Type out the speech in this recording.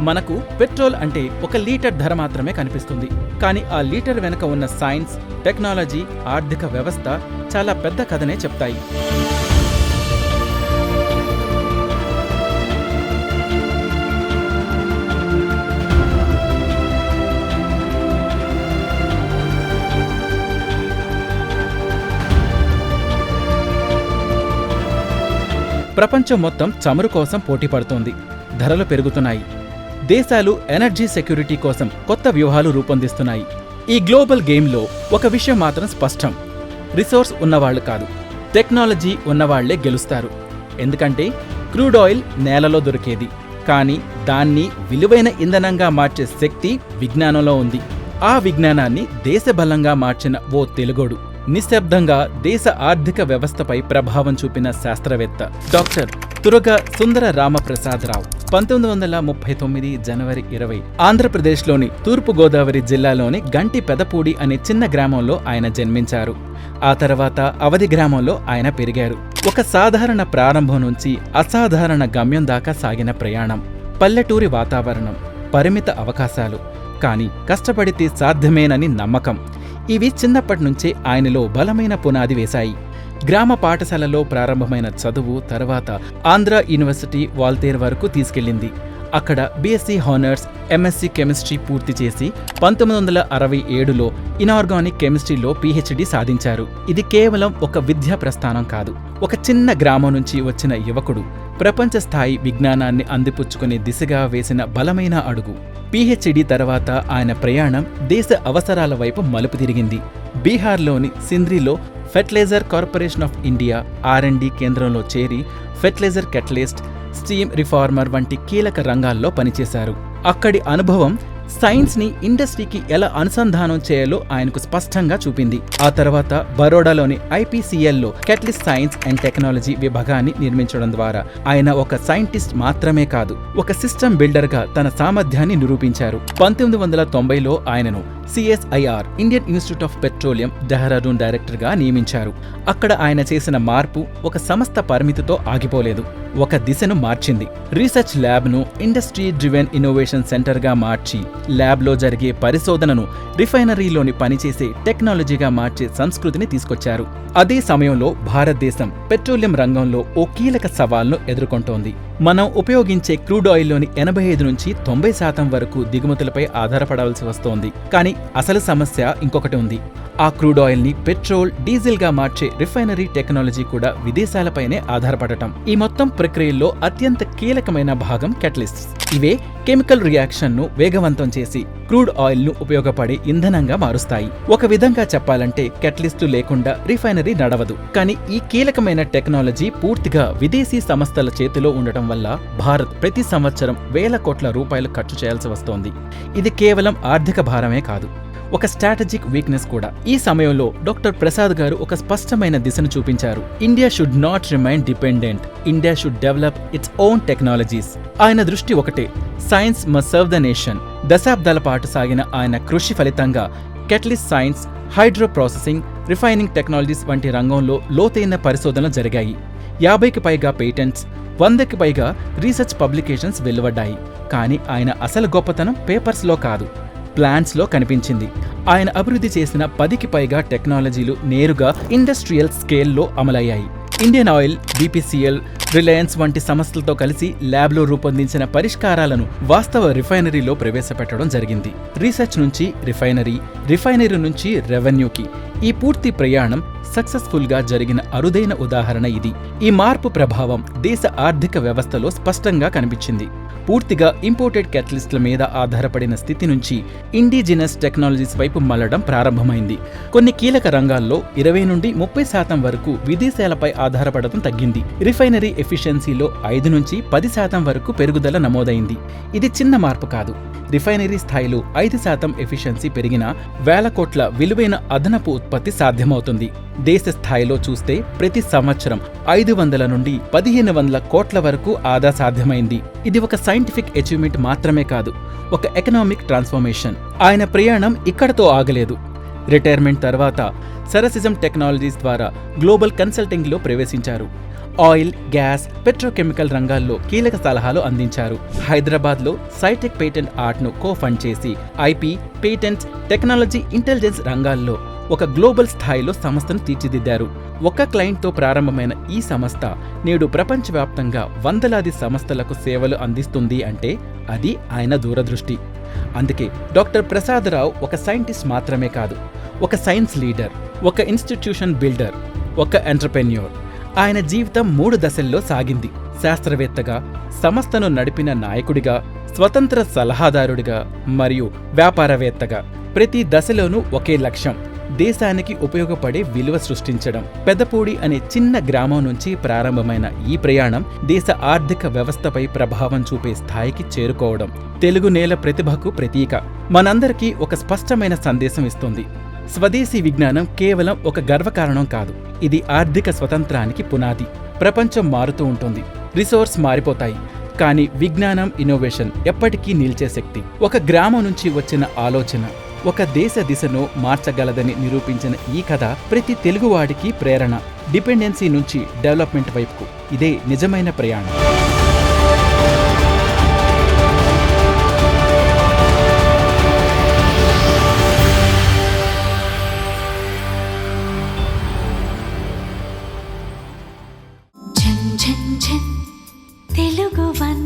మనకు పెట్రోల్ అంటే 1 లీటర్ ధర మాత్రమే కనిపిస్తుంది. కానీ ఆ లీటర్ వెనుక ఉన్న సైన్స్, టెక్నాలజీ, ఆర్థిక వ్యవస్థ చాలా పెద్ద కథనే చెప్తాయి. ప్రపంచం మొత్తం చమురు కోసం పోటీ పడుతోంది. ధరలు పెరుగుతున్నాయి. దేశాలు ఎనర్జీ సెక్యూరిటీ కోసం కొత్త వ్యూహాలు రూపొందిస్తున్నాయి. ఈ గ్లోబల్ గేమ్లో ఒక విషయం మాత్రం స్పష్టం. రిసోర్స్ ఉన్నవాళ్లు కాదు, టెక్నాలజీ ఉన్నవాళ్లే గెలుస్తారు. ఎందుకంటే క్రూడ్ ఆయిల్ నేలలో దొరికేది, కానీ దాన్ని విలువైన ఇంధనంగా మార్చే శక్తి విజ్ఞానంలో ఉంది. ఆ విజ్ఞానాన్ని దేశబలంగా మార్చిన ఓ తెలుగోడు, నిశ్శబ్దంగా దేశ ఆర్థిక వ్యవస్థపై ప్రభావం చూపిన శాస్త్రవేత్త డాక్టర్ తురగ సుందర రామప్రసాదరావు. 1939 జనవరి 20 ఆంధ్రప్రదేశ్లోని తూర్పుగోదావరి జిల్లాలోని గంటి పెదపూడి అనే చిన్న గ్రామంలో ఆయన జన్మించారు. ఆ తర్వాత అవధి గ్రామంలో ఆయన పెరిగారు. ఒక సాధారణ ప్రారంభం నుంచి అసాధారణ గమ్యం దాకా సాగిన ప్రయాణం. పల్లెటూరి వాతావరణం, పరిమిత అవకాశాలు, కానీ కష్టపడితే సాధ్యమేనని నమ్మకం. ఇవి చిన్నప్పటి నుంచే ఆయనలో బలమైన పునాది వేశాయి. గ్రామ పాఠశాలలో ప్రారంభమైన చదువు తర్వాత ఆంధ్ర యూనివర్సిటీ వాల్తేర్ వరకు తీసుకెళ్లింది. అక్కడ బీఎస్సీ హానర్స్, ఎంఎస్సీ కెమిస్ట్రీ పూర్తి చేసి 1967లో ఇనార్గానిక్ కెమిస్ట్రీలో పీహెచ్డీ సాధించారు. ఇది కేవలం ఒక విద్యా ప్రస్థానం కాదు. ఒక చిన్న గ్రామం నుంచి వచ్చిన యువకుడు ప్రపంచ స్థాయి విజ్ఞానాన్ని అందిపుచ్చుకునే దిశగా వేసిన బలమైన అడుగు. పీహెచ్డీ తర్వాత ఆయన ప్రయాణం దేశ అవసరాల వైపు మలుపు తిరిగింది. బీహార్లోని సింద్రీలో fertilizer corporation of India R&D కేంద్రంలో చేరి ఫెర్టిలైజర్ కెటలిస్ట్, స్టీమ్ రిఫార్మర్ వంటి కీలక రంగాల్లో పనిచేశారు. అక్కడి అనుభవం సైన్స్ని ఇండస్ట్రీకి ఎలా అనుసంధానం చేయాలో ఆయనకు స్పష్టంగా చూపింది. ఆ తర్వాత బరోడాలోని IPCLలో కెటలిస్ట్ సైన్స్ అండ్ టెక్నాలజీ విభాగాన్ని నిర్మించడం ద్వారా ఆయన ఒక సైంటిస్ట్ మాత్రమే కాదు, ఒక సిస్టమ్ బిల్డర్గా తన సామర్థ్యాన్ని నిరూపించారు. 1990లో ఆయనను CSIR Indian institute of petroleum Dehradun డైరెక్టర్గా నియమించారు. అక్కడ ఆయన చేసిన మార్పు ఒక సంస్థ పరిమితితో ఆగిపోలేదు, ఒక దిశను మార్చింది. రీసెర్చ్ ల్యాబ్ను ఇండస్ట్రీ డ్రివెన్ ఇన్నోవేషన్ సెంటర్గా మార్చి ల్యాబ్లో జరిగే పరిశోధనను రిఫైనరీలోని పనిచేసే టెక్నాలజీగా మార్చే సంస్కృతిని తీసుకొచ్చారు. అదే సమయంలో భారతదేశం పెట్రోలియం రంగంలో ఓ కీలక సవాల్ను ఎదుర్కొంటోంది. మనం ఉపయోగించే క్రూడ్ ఆయిల్లోని 85 నుంచి 90% వరకు దిగుమతులపై ఆధారపడాల్సి వస్తోంది. కానీ అసలు సమస్య ఇంకొకటి ఉంది. ఆ క్రూడ్ ఆయిల్ని పెట్రోల్, డీజిల్గా మార్చే రిఫైనరీ టెక్నాలజీ కూడా విదేశాలపైనే ఆధారపడటం. ఈ మొత్తం ప్రక్రియల్లో అత్యంత కీలకమైన భాగం కెటలిస్ట్స్. ఇవే కెమికల్ రియాక్షన్ను వేగవంతం చేసి క్రూడ్ ఆయిల్ను ఉపయోగపడే ఇంధనంగా మారుస్తాయి. ఒక విధంగా చెప్పాలంటే కెటలిస్టు లేకుండా రిఫైనరీ నడవదు. కానీ ఈ కీలకమైన టెక్నాలజీ పూర్తిగా విదేశీ సంస్థల చేతిలో ఉండటం వల్ల భారత్ ప్రతి సంవత్సరం వేల కోట్ల రూపాయలు ఖర్చు చేయాల్సి వస్తోంది. ఇది కేవలం ఆర్థిక భారమే కాదు, ఒక స్ట్రాటజిక్ వీక్నెస్ కూడా. ఈ సమయంలో డాక్టర్ ప్రసాద్ గారు ఒక స్పష్టమైన దిశను చూపించారు. India should not remain dependent, India should develop its own technologies. ఆయన దృష్టి ఒకటే, science must serve the nation. దశాబ్దాల పాటు సాగిన ఆయన కృషి ఫలితంగా catalyst science, hydro processing, refining technologies వంటి రంగంలో లోతైన పరిశోధనలు జరిగాయి. 50కి పైగా పేటెంట్స్, 100కి పైగా రీసెర్చ్ పబ్లికేషన్స్ వెలువడ్డాయి. కానీ ఆయన అసలు గొప్పతనం పేపర్స్లో కాదు, ప్లాన్స్లో కనిపించింది. ఆయన అభివృద్ధి చేసిన 10కి పైగా టెక్నాలజీలు నేరుగా ఇండస్ట్రియల్ స్కేల్లో అమలయ్యాయి. ఇండియన్ ఆయిల్, BPCL, రిలయన్స్ వంటి సంస్థలతో కలిసి ల్యాబ్లో రూపొందించిన పరిష్కారాలను వాస్తవ రిఫైనరీలో ప్రవేశపెట్టడం జరిగింది. రీసెర్చ్ నుంచి రిఫైనరీ నుంచి రెవెన్యూకి ఈ పూర్తి ప్రయాణం సక్సెస్ఫుల్గా జరిగిన అరుదైన ఉదాహరణ ఇది. ఈ మార్పు ప్రభావం దేశ ఆర్థిక వ్యవస్థలో స్పష్టంగా కనిపించింది. పూర్తిగా ఇంపోర్టెడ్ కెటలిస్ట్ల మీద ఆధారపడిన స్థితి నుంచి ఇండిజినస్ టెక్నాలజీస్ వైపు మళ్లడం ప్రారంభమైంది. కొన్ని కీలక రంగాల్లో 20 నుండి 30% వరకు విదేశాలపై ఆధారపడటం తగ్గింది. రిఫైనరీ ఎఫిషియన్సీలో 5 నుంచి 10% వరకు పెరుగుదల నమోదైంది. ఇది చిన్న మార్పు కాదు. రిఫైనరీ స్థాయిలో 5% ఎఫిషియన్సీ పెరిగినా వేల కోట్ల విలువైన అదనపు ఉత్పత్తి సాధ్యమవుతుంది. దేశ స్థాయిలో చూస్తే ప్రతి సంవత్సరం 500 నుండి 1500 కోట్ల వరకు ఆదా సాధ్యమైంది. ఇది ఒక సైంటిఫిక్ అచీవ్మెంట్ మాత్రమే కాదు, ఒక ఎకనామిక్ ట్రాన్స్ఫర్మేషన్. ఆయన ప్రయాణం ఇక్కడతో ఆగలేదు. రిటైర్మెంట్ తర్వాత సెరసిజం టెక్నాలజీస్ ద్వారా గ్లోబల్ కన్సల్టింగ్లో ప్రవేశించారు. ఆయిల్, గ్యాస్, పెట్రోకెమికల్ రంగాల్లో కీలక సలహాలు అందించారు. హైదరాబాద్లో సైటెక్ పేటెంట్ ఆర్ట్ను కో-ఫండ్ చేసి ఐపీ, పేటెంట్స్, టెక్నాలజీ, ఇంటెలిజెన్స్ రంగాల్లో ఒక గ్లోబల్ స్థాయిలో సంస్థను తీర్చిదిద్దారు. ఒక్క క్లయింట్తో ప్రారంభమైన ఈ సంస్థ నేడు ప్రపంచవ్యాప్తంగా వందలాది సంస్థలకు సేవలు అందిస్తుంది అంటే అది ఆయన దూరదృష్టి. అందుకే డాక్టర్ ప్రసాదరావు ఒక సైంటిస్ట్ మాత్రమే కాదు, ఒక సైన్స్ లీడర్, ఒక ఇన్స్టిట్యూషన్ బిల్డర్, ఒక ఎంటర్‌ప్రెన్యూర్. ఆయన జీవితం 3 దశల్లో సాగింది. శాస్త్రవేత్తగా, సంస్థను నడిపిన నాయకుడిగా, స్వతంత్ర సలహాదారుడిగా మరియు వ్యాపారవేత్తగా. ప్రతి దశలోనూ ఒకే లక్ష్యం: దేశానికి ఉపయోగపడే విలువ సృష్టించడం. పెదపూడి అనే చిన్న గ్రామం నుంచి ప్రారంభమైన ఈ ప్రయాణం దేశ ఆర్థిక వ్యవస్థపై ప్రభావం చూపే స్థాయికి చేరుకోవడం తెలుగు నేల ప్రతిభకు ప్రతీక. మనందరికీ ఒక స్పష్టమైన సందేశం ఇస్తుంది: స్వదేశీ విజ్ఞానం కేవలం ఒక గర్వకారణం కాదు, ఇది ఆర్థిక స్వతంత్రానికి పునాది. ప్రపంచం మారుతూ ఉంటుంది, రిసోర్స్ మారిపోతాయి, కానీ విజ్ఞానం, ఇన్నోవేషన్ ఎప్పటికీ నిలిచే శక్తి. ఒక గ్రామం నుంచి వచ్చిన ఆలోచన ఒక దేశ దిశను మార్చగలదని నిరూపించిన ఈ కథ ప్రతి తెలుగువాడికి ప్రేరణ. డిపెండెన్సీ నుంచి డెవలప్మెంట్ వైపుకు ఇదే నిజమైన ప్రయాణం. తెలుగు వన్